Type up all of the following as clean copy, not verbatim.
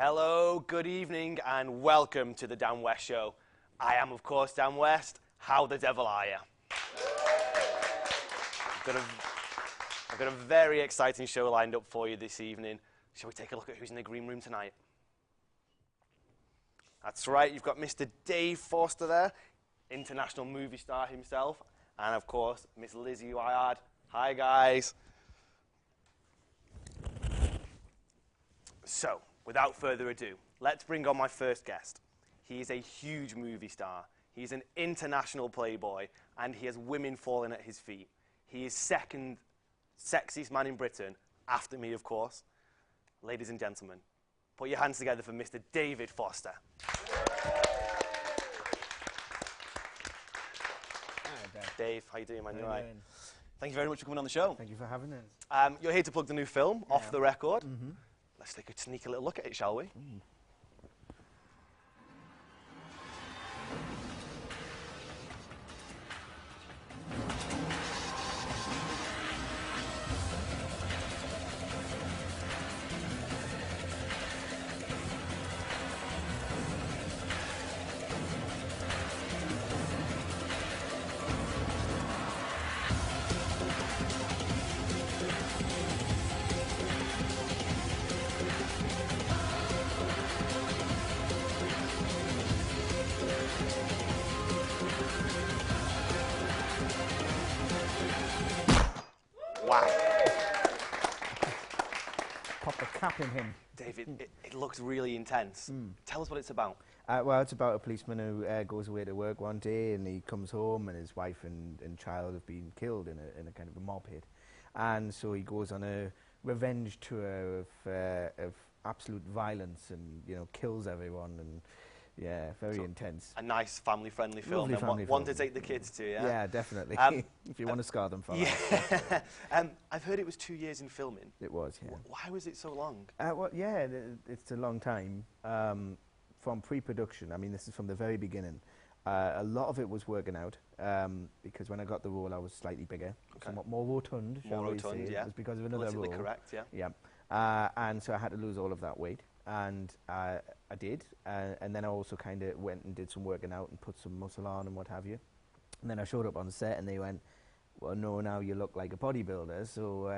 Hello, good evening, and welcome to the Dan West Show. I am, of course, Dan West. How the devil are you? I've got a very exciting show lined up for you this evening. Shall we take a look at who's in the green room tonight? That's right, you've got Mr. Dave Foster there, international movie star himself, and of course, Miss Lizzie Wyatt. Hi, guys. So, without further ado, let's bring on my first guest. He is a huge movie star. He's an international playboy, and he has women falling at his feet. He is second sexiest man in Britain, after me, of course. Ladies and gentlemen, put your hands together for Mr. David Foster. Hi, Dad. Dave, how you doing, man? You all right? Doing? Thank you very much for coming on the show. Thank you for having us. You're here to plug the new film, Off the Record. Mm-hmm. Let's take a sneaky little look at it, shall we? Wow. Pop the cap in him. David, it looks really intense. Tell us what it's about. Well, it's about a policeman who goes away to work one day and he comes home and his wife and child have been killed in a kind of a mob hit. And so he goes on a revenge tour of absolute violence and, you know, kills everyone and, yeah, very intense. A nice family-friendly film. Lovely And family one film. to take the kids to, yeah? Yeah, definitely. If you want to scar them for Yeah. I've heard it was 2 years in filming. It was, yeah. Why was it so long? Well, yeah, it's a long time. From pre-production, I mean, this is from the very beginning. A lot of it was working out, because when I got the role, I was slightly bigger, somewhat more rotund, shall we say. Yeah. It was because of another role. Politically correct, yeah. Yeah. And so I had to lose all of that weight, and I did. And then I also kind of went and did some working out and put some muscle on and what have you. And then I showed up on set, and they went, well, no, now you look like a bodybuilder, so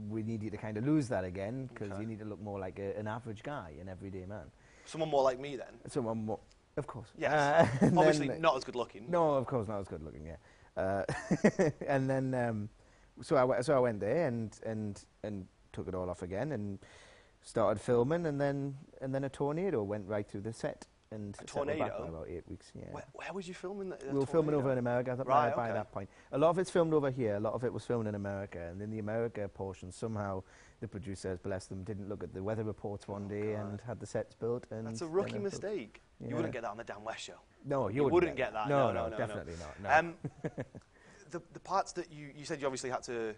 we need you to kind of lose that again, because you need to look more like an average guy, an everyday man. Someone more like me, then? Someone more, of course. Yes. Obviously not as good looking. No, of course not as good looking, yeah. And then, so I went there and took it all off again and started filming, and then a tornado went right through the set. And a tornado? Back for about 8 weeks, yeah. Where was you filming? We were filming over in America Right, by that point. A lot of it's filmed over here, a lot of it was filmed in America, and in the America portion, somehow the producers, bless them, didn't look at the weather reports one day and had the sets built. And that's a rookie mistake. Yeah. You wouldn't get that on the Dan West Show. No, you wouldn't get that. No, definitely not. No. The parts that you said you obviously had to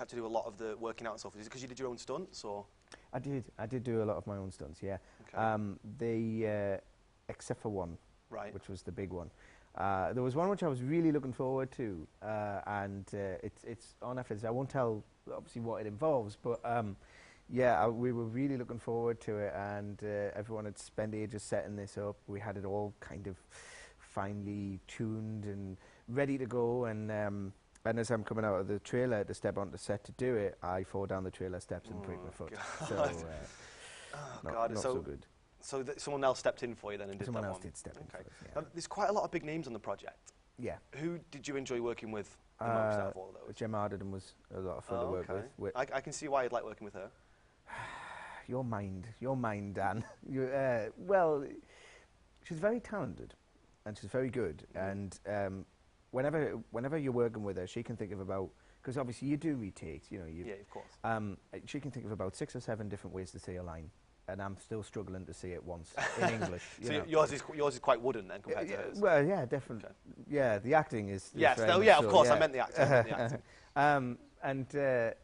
do a lot of the working out and stuff. Is it because you did your own stunts, or? I did do a lot of my own stunts, yeah. Okay. Except for one, right, which was the big one. There was one which I was really looking forward to, and it's on Netflix. I won't tell obviously what it involves, but yeah, we were really looking forward to it, and everyone had spent ages setting this up. We had it all kind of finely tuned and ready to go, and as I'm coming out of the trailer to step onto set to do it, I fall down the trailer steps and break my foot. God. So not so good. So someone else stepped in for you then and did someone that else one? did step in for us, yeah. Now, there's quite a lot of big names on the project. Yeah. Who did you enjoy working with the most out of all of those? Gemma Arden was a lot of fun to work with. I can see why you'd like working with her. Your mind, Dan. Well, she's very talented and she's very good. And whenever you're working with her, she can think of about, because obviously you do retakes, you know. Yeah, of course. She can think of about 6 or 7 different ways to say a line. And I'm still struggling to say it once in English. So yours is quite wooden then compared to hers? Well, yeah, definitely. Okay. Yeah, the acting is yes, of course, I meant the acting.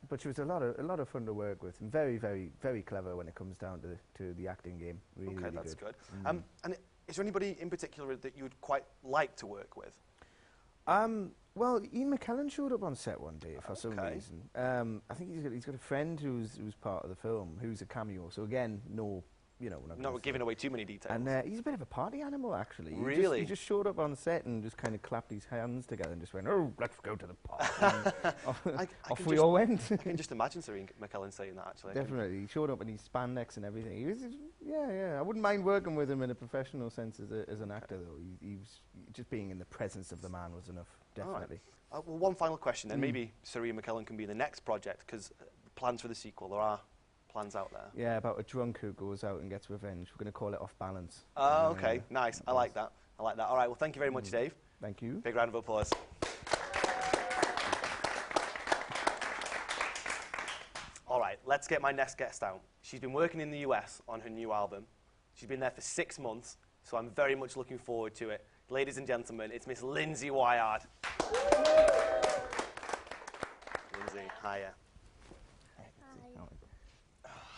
But she was a lot of fun to work with, and very, very, very clever when it comes down to the acting game. Really, okay, really that's good. And is there anybody in particular that you would quite like to work with? Well, Ian McKellen showed up on set one day for some reason. I think he's got a friend who's part of the film, who's a cameo. So again, no you know, we're not Not giving away too many details. And he's a bit of a party animal, actually. Really? He just showed up on set and just kind of clapped his hands together and just went, "Oh, let's go to the party." Off we all went. I can just imagine Sir Ian McKellen saying that, actually. Definitely. He showed up in his spandex and everything. He was, yeah. I wouldn't mind working with him in a professional sense as an actor, though. He was just being in the presence of the man was enough, definitely. Right. Well, one final question, then. Maybe Sir Ian McKellen can be the next project, because plans for the sequel, there are plans out there. Yeah, about a drunk who goes out and gets revenge. We're going to call it Off Balance. Oh, okay. Nice. I like that. All right. Well, thank you very much, Dave. Thank you. Big round of applause. All right, let's get my next guest out. She's been working in the US on her new album. She's been there for 6 months, so I'm very much looking forward to it. Ladies and gentlemen, it's Miss Lindsay Wyard. Lindsay, hiya.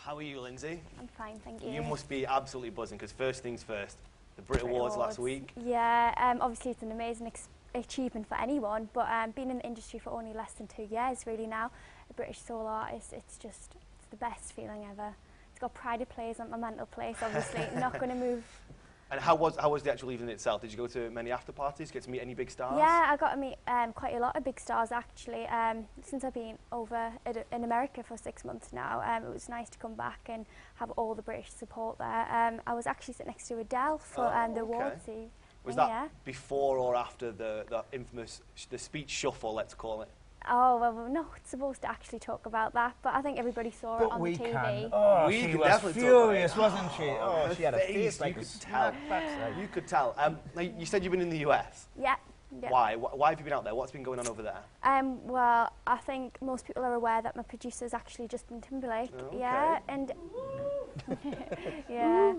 How are you, Lindsay? I'm fine, thank you. You must be absolutely buzzing, because first things first, the Brit Awards last week. Yeah, obviously it's an amazing achievement for anyone, but being in the industry for only less than 2 years really now, a British solo artist, it's the best feeling ever. It's got pride of place on my mental place, obviously, not going to move. And how was the actual evening itself? Did you go to many after parties, get to meet any big stars? Yeah, I got to meet quite a lot of big stars actually. Since I've been over in America for 6 months now, it was nice to come back and have all the British support there. I was actually sitting next to Adele for the awards. Was that before or after the infamous speech shuffle, let's call it? Oh, well, we're not supposed to actually talk about that, but I think everybody saw it on the TV. Can. Oh, we she could was definitely furious, wasn't she? Oh, she had a face face like you a could tell. You could tell. Now, you said you've been in the US. Yeah. Why? Why have you been out there? What's been going on over there? Well, I think most people are aware that my producer is actually Justin Timberlake. Okay. Yeah, and yeah.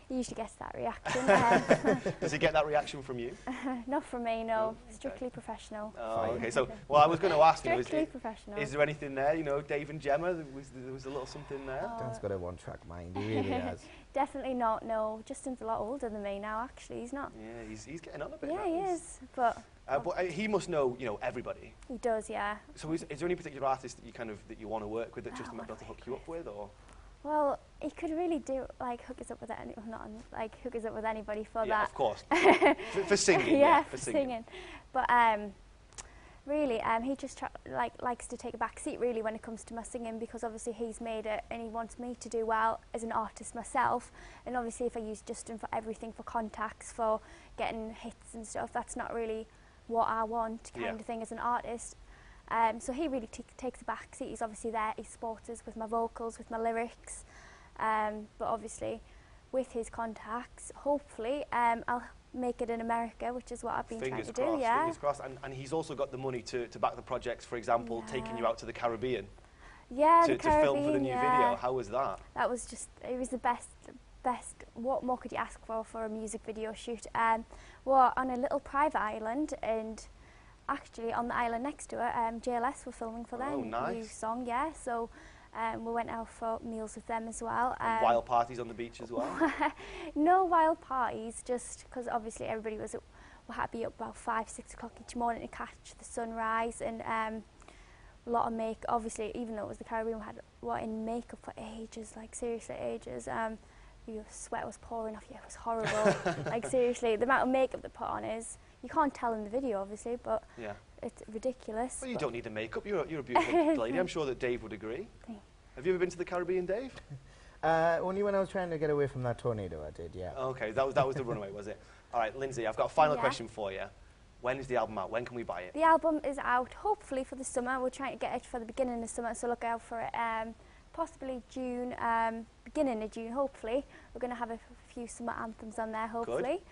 He usually gets that reaction. Does he get that reaction from you? Not from me, no. Strictly professional. Oh, okay. So, well, I was going to ask you, Strictly professional. Is there anything there? You know, Dave and Gemma, there was a little something there. Dan's got a one-track mind. He really has. Definitely not. No, Justin's a lot older than me now. Actually, he's not. Yeah, he's getting on a bit. Yeah, now. he is. But he must know, you know, everybody. he does, yeah. So, is there any particular artist that you want to work with that Justin might be able to hook you up with, or? Well, he could really do hook us up with hook us up with anybody for that. Yeah, of course. for singing. Yeah, for singing. But really, he just likes to take a back seat really when it comes to my singing, because obviously he's made it and he wants me to do well as an artist myself. And obviously, if I use Justin for everything, for contacts, for getting hits and stuff, that's not really what I want kind of thing as an artist. So he really takes a back seat. He's obviously there, he supports us with my vocals, with my lyrics. But obviously, with his contacts, hopefully, I'll make it in America, which is what I've been trying to do. Yeah. Fingers crossed. And he's also got the money to back the projects, for example, taking you out to the Caribbean. Yeah, to film for the new video. How was that? That was it was the best. What more could you ask for a music video shoot? We're on a little private island, and actually on the island next to it, JLS were filming for their new song, so we went out for meals with them as well. And wild parties on the beach as well? No wild parties, just because obviously everybody were happy up about 5, 6 o'clock each morning to catch the sunrise, and a lot of make. Obviously, even though it was the Caribbean, we were in makeup for ages, like seriously ages. Your sweat was pouring off you, it was horrible. Like seriously, the amount of makeup they put on is, you can't tell in the video obviously, but it's ridiculous. Well, you don't need the makeup, you're a beautiful lady. I'm sure that Dave would agree. Have you ever been to the Caribbean, Dave? Only when I was trying to get away from that tornado, I did, yeah. Okay, that was the runaway, was it? All right, Lindsay, I've got a final question for you. When is the album out? When can we buy it? The album is out hopefully for the summer. We're trying to get it for the beginning of summer, so look out for it. Possibly June, beginning of June, hopefully. We're going to have a few summer anthems on there, hopefully.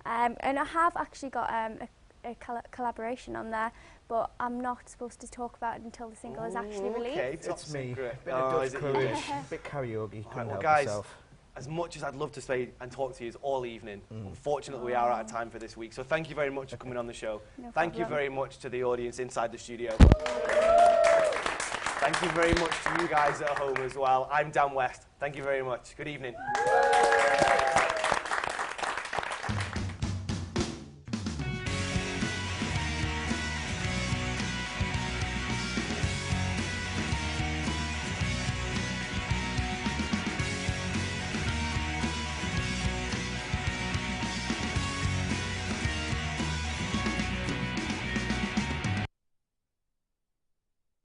And I have actually got a collaboration on there, but I'm not supposed to talk about it until the single is actually released. Okay, it's me. Bit of Dutch courage, bit karaoke. Well, guys, as much as I'd love to stay and talk to you all evening, unfortunately we are out of time for this week. So thank you very much for coming on the show. Thank you very much to the audience inside the studio. Thank you very much to you guys at home as well. I'm Dan West. Thank you very much. Good evening.